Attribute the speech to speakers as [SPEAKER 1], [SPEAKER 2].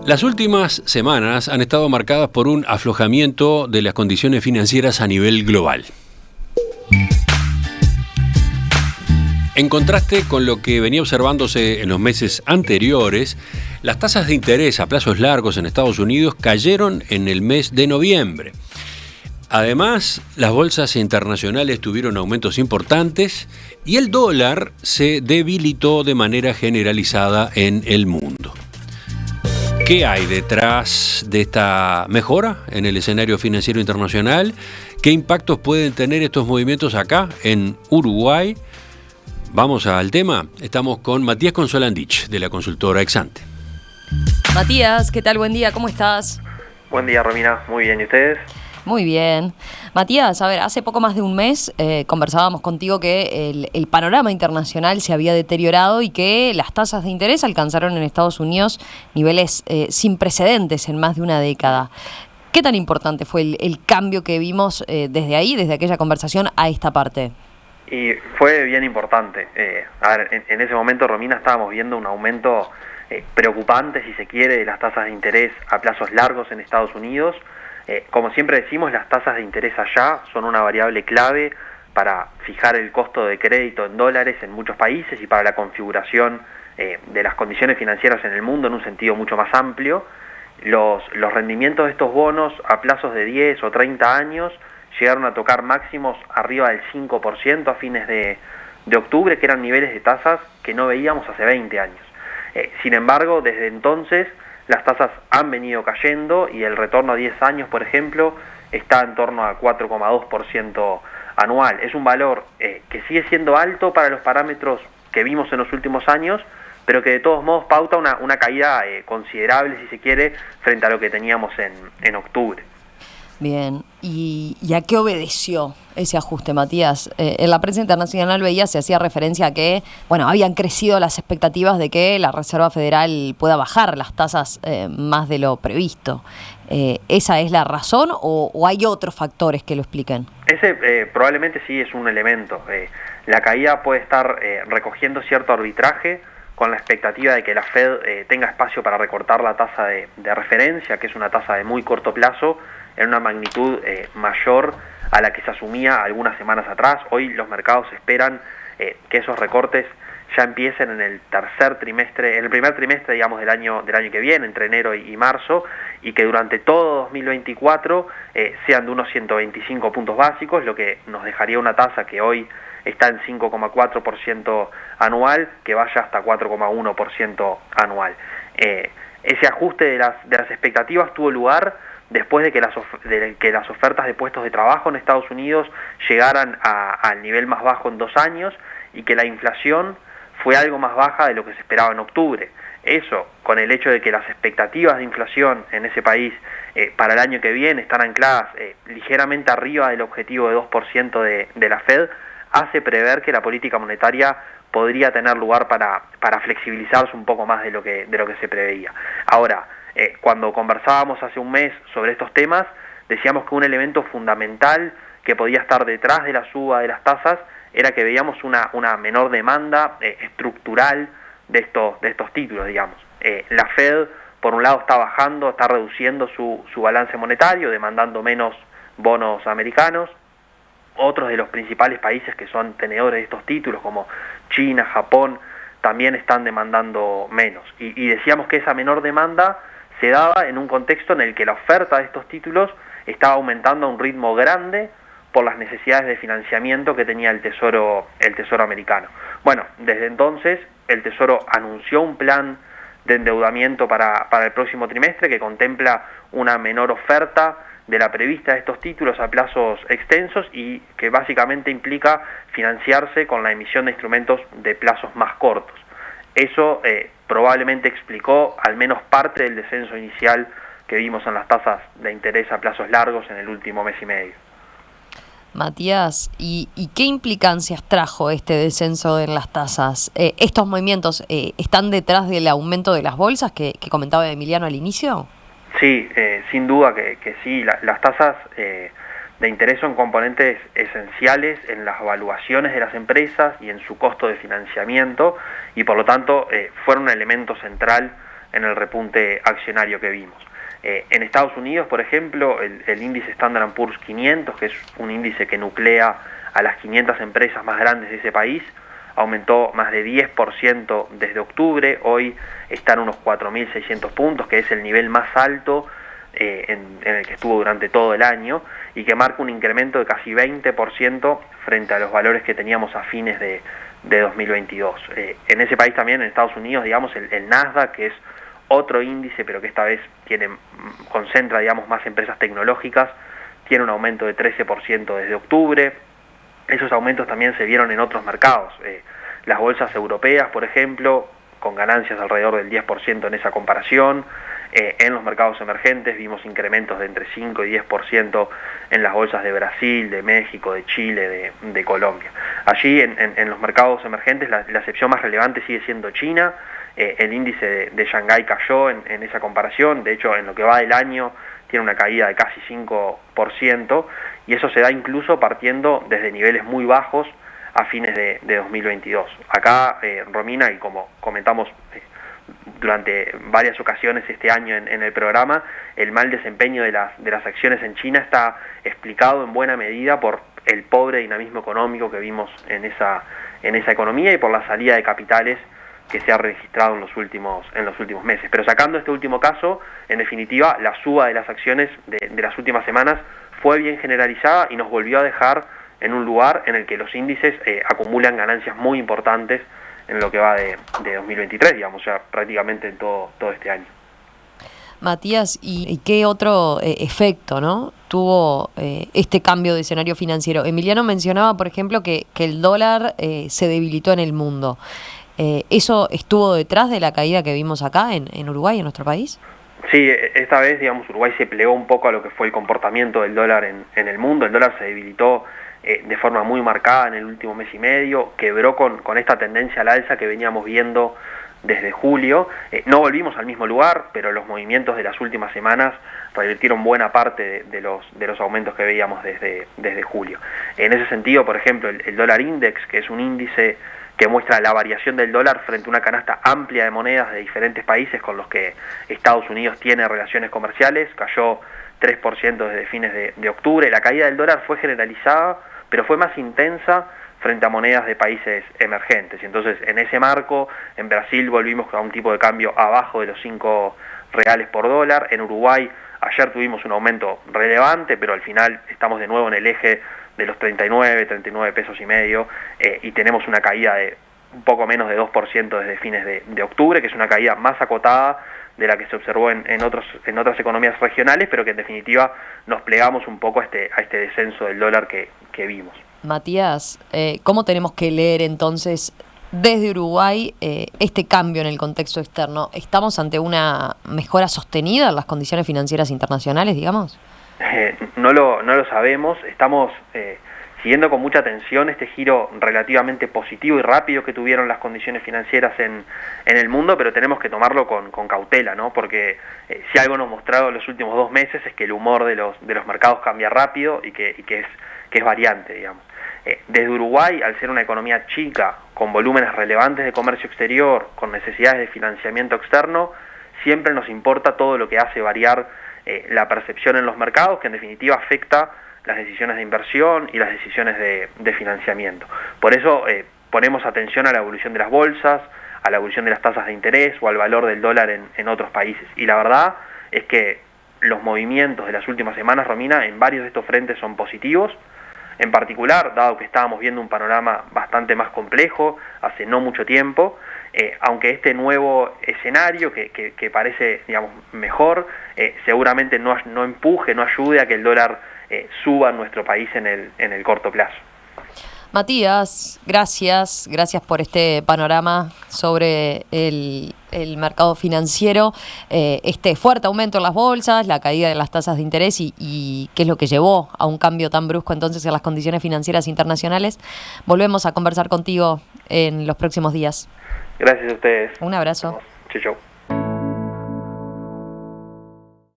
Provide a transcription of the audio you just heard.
[SPEAKER 1] Las últimas semanas han estado marcadas por un aflojamiento de las condiciones financieras a nivel global. En contraste con lo que venía observándose en los meses anteriores, las tasas de interés a plazos largos en Estados Unidos cayeron en el mes de noviembre. Además, las bolsas internacionales tuvieron aumentos importantes y el dólar se debilitó de manera generalizada en el mundo. ¿Qué hay detrás de esta mejora en el escenario financiero internacional? ¿Qué impactos pueden tener estos movimientos acá en Uruguay? Vamos al tema. Estamos con Matías Consolandich, de la consultora Exante.
[SPEAKER 2] Matías, ¿qué tal? Buen día, ¿cómo estás?
[SPEAKER 3] Buen día, Romina. Muy bien, ¿y ustedes?
[SPEAKER 2] Muy bien. Matías, a ver, hace poco más de un mes conversábamos contigo que el panorama internacional se había deteriorado y que las tasas de interés alcanzaron en Estados Unidos niveles sin precedentes en más de una década. ¿Qué tan importante fue el cambio que vimos desde ahí, desde aquella conversación, a esta parte?
[SPEAKER 3] Y fue bien importante. A ver, en ese momento, Romina, estábamos viendo un aumento preocupante, si se quiere, de las tasas de interés a plazos largos en Estados Unidos. Como siempre decimos, las tasas de interés allá son una variable clave para fijar el costo de crédito en dólares en muchos países y para la configuración de las condiciones financieras en el mundo en un sentido mucho más amplio. Los rendimientos de estos bonos a plazos de 10 o 30 años llegaron a tocar máximos arriba del 5% a fines de octubre, que eran niveles de tasas que no veíamos hace 20 años. Sin embargo, desde entonces las tasas han venido cayendo y el retorno a 10 años, por ejemplo, está en torno a 4,2% anual. Es un valor que sigue siendo alto para los parámetros que vimos en los últimos años, pero que de todos modos pauta una caída considerable, si se quiere, frente a lo que teníamos en octubre.
[SPEAKER 2] Bien, ¿y a qué obedeció ese ajuste, Matías? En la prensa internacional se hacía referencia a que, bueno, habían crecido las expectativas de que la Reserva Federal pueda bajar las tasas más de lo previsto. ¿Esa es la razón o hay otros factores que lo expliquen?
[SPEAKER 3] Ese probablemente sí es un elemento. La caída puede estar recogiendo cierto arbitraje con la expectativa de que la Fed tenga espacio para recortar la tasa de referencia, que es una tasa de muy corto plazo, en una magnitud mayor a la que se asumía algunas semanas atrás. Hoy los mercados esperan que esos recortes ya empiecen en el primer trimestre, digamos, del año que viene, entre enero y marzo, y que durante todo 2024 sean de unos 125 puntos básicos, lo que nos dejaría una tasa que hoy está en 5,4% anual, que vaya hasta 4,1% anual. Ese ajuste de las expectativas tuvo lugar después de que las ofertas de puestos de trabajo en Estados Unidos llegaran al nivel más bajo en 2 años y que la inflación fue algo más baja de lo que se esperaba en octubre. Eso, con el hecho de que las expectativas de inflación en ese país para el año que viene están ancladas ligeramente arriba del objetivo de 2% de la Fed, hace prever que la política monetaria podría tener lugar para flexibilizarse un poco más de lo que se preveía. Ahora, cuando conversábamos hace un mes sobre estos temas, decíamos que un elemento fundamental que podía estar detrás de la suba de las tasas era que veíamos una menor demanda estructural de estos títulos, digamos. La Fed, por un lado, está reduciendo su balance monetario, demandando menos bonos americanos. Otros de los principales países que son tenedores de estos títulos, como China, Japón, también están demandando menos. Y decíamos que esa menor demanda se daba en un contexto en el que la oferta de estos títulos estaba aumentando a un ritmo grande por las necesidades de financiamiento que tenía el Tesoro americano. Bueno, desde entonces el Tesoro anunció un plan de endeudamiento para el próximo trimestre que contempla una menor oferta de la prevista de estos títulos a plazos extensos y que básicamente implica financiarse con la emisión de instrumentos de plazos más cortos. Eso probablemente explicó al menos parte del descenso inicial que vimos en las tasas de interés a plazos largos en el último mes y medio.
[SPEAKER 2] Matías, ¿y qué implicancias trajo este descenso en las tasas? ¿Estos movimientos están detrás del aumento de las bolsas que comentaba Emiliano al inicio?
[SPEAKER 3] Sí, sin duda que sí. Las tasas de interés son componentes esenciales en las evaluaciones de las empresas y en su costo de financiamiento y por lo tanto fueron un elemento central en el repunte accionario que vimos. En Estados Unidos, por ejemplo, el índice Standard & Poor's 500, que es un índice que nuclea a las 500 empresas más grandes de ese país, aumentó más de 10% desde octubre. Hoy está en unos 4.600 puntos, que es el nivel más alto en el que estuvo durante todo el año, y que marca un incremento de casi 20% frente a los valores que teníamos a fines de 2022. En ese país también, en Estados Unidos, digamos, el Nasdaq, que es otro índice, pero que esta vez concentra, digamos, más empresas tecnológicas, tiene un aumento de 13% desde octubre. Esos aumentos también se vieron en otros mercados. Las bolsas europeas, por ejemplo, con ganancias alrededor del 10% en esa comparación. En los mercados emergentes vimos incrementos de entre 5 y 10% en las bolsas de Brasil, de México, de Chile, de Colombia. Allí en los mercados emergentes la excepción más relevante sigue siendo China. El índice de Shanghái cayó en esa comparación. De hecho, en lo que va del año tiene una caída de casi 5%, y eso se da incluso partiendo desde niveles muy bajos a fines de 2022. Acá, Romina, y como comentamos durante varias ocasiones este año en el programa, el mal desempeño de las acciones en China está explicado en buena medida por el pobre dinamismo económico que vimos en esa economía y por la salida de capitales que se ha registrado en los últimos meses. Pero sacando este último caso, en definitiva, la suba de las acciones de las últimas semanas fue bien generalizada y nos volvió a dejar en un lugar en el que los índices acumulan ganancias muy importantes en lo que va de 2023, digamos, ya prácticamente en todo este año.
[SPEAKER 2] Matías, ¿y qué otro efecto, ¿no?, tuvo este cambio de escenario financiero? Emiliano mencionaba, por ejemplo, que el dólar se debilitó en el mundo. ¿Eso estuvo detrás de la caída que vimos acá en Uruguay, en nuestro país?
[SPEAKER 3] Sí, esta vez, digamos, Uruguay se plegó un poco a lo que fue el comportamiento del dólar en el mundo. El dólar se debilitó de forma muy marcada en el último mes y medio, quebró con esta tendencia al alza que veníamos viendo desde julio. No volvimos al mismo lugar, pero los movimientos de las últimas semanas revirtieron buena parte de los aumentos que veíamos desde julio. En ese sentido, por ejemplo, el dólar index, que es un índice que muestra la variación del dólar frente a una canasta amplia de monedas de diferentes países con los que Estados Unidos tiene relaciones comerciales, cayó 3% desde fines de octubre. La caída del dólar fue generalizada, pero fue más intensa frente a monedas de países emergentes. Y entonces, en ese marco, en Brasil volvimos a un tipo de cambio abajo de los 5 reales por dólar. En Uruguay ayer tuvimos un aumento relevante, pero al final estamos de nuevo en el eje de los 39 pesos y medio, y tenemos una caída de un poco menos de 2% desde fines de octubre, que es una caída más acotada de la que se observó en otras economías regionales, pero que en definitiva nos plegamos un poco a este descenso del dólar que vimos.
[SPEAKER 2] Matías, ¿cómo tenemos que leer entonces desde Uruguay este cambio en el contexto externo? ¿Estamos ante una mejora sostenida en las condiciones financieras internacionales, digamos?
[SPEAKER 3] No lo sabemos. Estamos siguiendo con mucha atención este giro relativamente positivo y rápido que tuvieron las condiciones financieras en el mundo, pero tenemos que tomarlo con cautela, ¿no? Porque si algo nos ha mostrado los últimos 2 meses es que el humor de los mercados cambia rápido y que es variante, digamos. Desde Uruguay, al ser una economía chica, con volúmenes relevantes de comercio exterior, con necesidades de financiamiento externo, siempre nos importa todo lo que hace variar la percepción en los mercados, que en definitiva afecta las decisiones de inversión y las decisiones de financiamiento. Por eso ponemos atención a la evolución de las bolsas, a la evolución de las tasas de interés o al valor del dólar en otros países. Y la verdad es que los movimientos de las últimas semanas, Romina, en varios de estos frentes son positivos. En particular, dado que estábamos viendo un panorama bastante más complejo hace no mucho tiempo, aunque este nuevo escenario que parece, digamos, mejor, seguramente no empuje, no ayude a que el dólar suba en nuestro país en el corto plazo.
[SPEAKER 2] Matías, gracias por este panorama sobre el mercado financiero, este fuerte aumento en las bolsas, la caída de las tasas de interés y qué es lo que llevó a un cambio tan brusco entonces en las condiciones financieras internacionales. Volvemos a conversar contigo en los próximos días.
[SPEAKER 3] Gracias a ustedes.
[SPEAKER 2] Un abrazo.
[SPEAKER 3] Chau, chau.